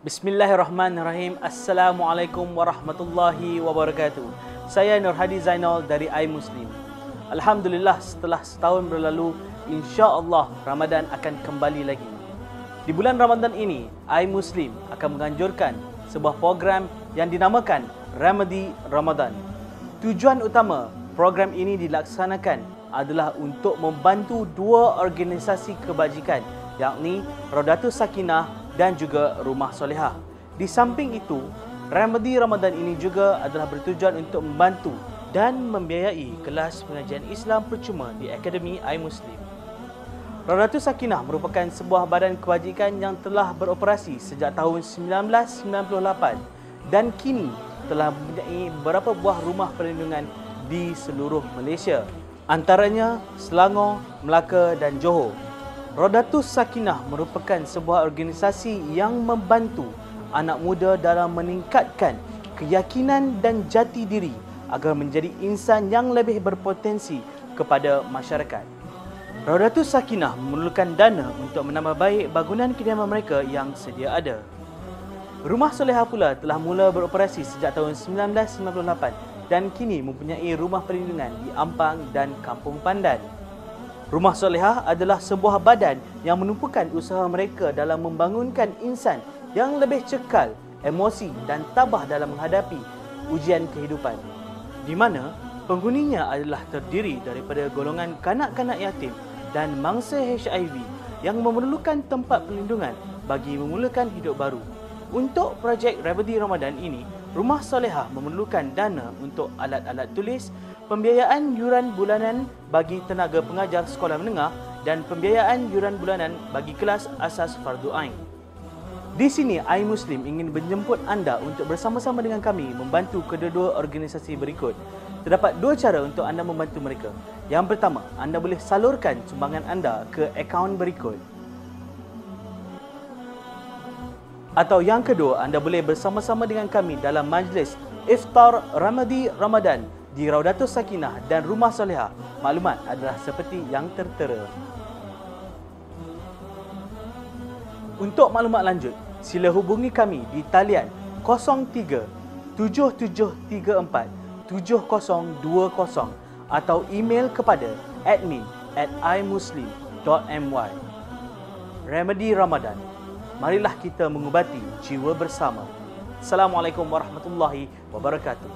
Bismillahirrahmanirrahim. Assalamualaikum warahmatullahi wabarakatuh. Saya Nur Hadi Zainal dari iMuslim. Alhamdulillah, setelah setahun berlalu, insya-Allah Ramadan akan kembali lagi. Di bulan Ramadan ini, iMuslim akan menganjurkan sebuah program yang dinamakan Remedy Ramadan. Tujuan utama program ini dilaksanakan adalah untuk membantu dua organisasi kebajikan, yakni Raudatus Sakinah dan juga Rumah Solehah. Di samping itu, Remedy Ramadan ini juga adalah bertujuan untuk membantu dan membiayai kelas pengajian Islam percuma di Akademi iMuslim. Raudatus Sakinah merupakan sebuah badan kebajikan yang telah beroperasi sejak tahun 1998 dan kini telah mempunyai beberapa buah rumah perlindungan di seluruh Malaysia, antaranya Selangor, Melaka dan Johor. Raudatus Sakinah merupakan sebuah organisasi yang membantu anak muda dalam meningkatkan keyakinan dan jati diri agar menjadi insan yang lebih berpotensi kepada masyarakat. Raudatus Sakinah memerlukan dana untuk menambah baik bangunan kediaman mereka yang sedia ada. Rumah Solehah pula telah mula beroperasi sejak tahun 1998 dan kini mempunyai rumah perlindungan di Ampang dan Kampung Pandan. Rumah Solehah adalah sebuah badan yang menumpukan usaha mereka dalam membangunkan insan yang lebih cekal, emosi dan tabah dalam menghadapi ujian kehidupan, di mana penghuninya adalah terdiri daripada golongan kanak-kanak yatim dan mangsa HIV yang memerlukan tempat perlindungan bagi memulakan hidup baru. Untuk projek Remedy Ramadan ini, Rumah Solehah memerlukan dana untuk alat-alat tulis, pembiayaan yuran bulanan bagi tenaga pengajar sekolah menengah dan pembiayaan yuran bulanan bagi kelas asas fardu ain. Di sini iMuslim ingin menjemput anda untuk bersama-sama dengan kami membantu kedua-dua organisasi berikut. Terdapat dua cara untuk anda membantu mereka. Yang pertama, anda boleh salurkan sumbangan anda ke akaun berikut. Atau yang kedua, anda boleh bersama-sama dengan kami dalam majlis Iftar Remedy Ramadan di Raudatus Sakinah dan Rumah Solehah. Maklumat adalah seperti yang tertera. Untuk maklumat lanjut, sila hubungi kami di talian 03 7734 7020 atau email kepada admin@imuslim.my. Remedy Ramadan. Marilah kita mengubati jiwa bersama. Assalamualaikum warahmatullahi wabarakatuh.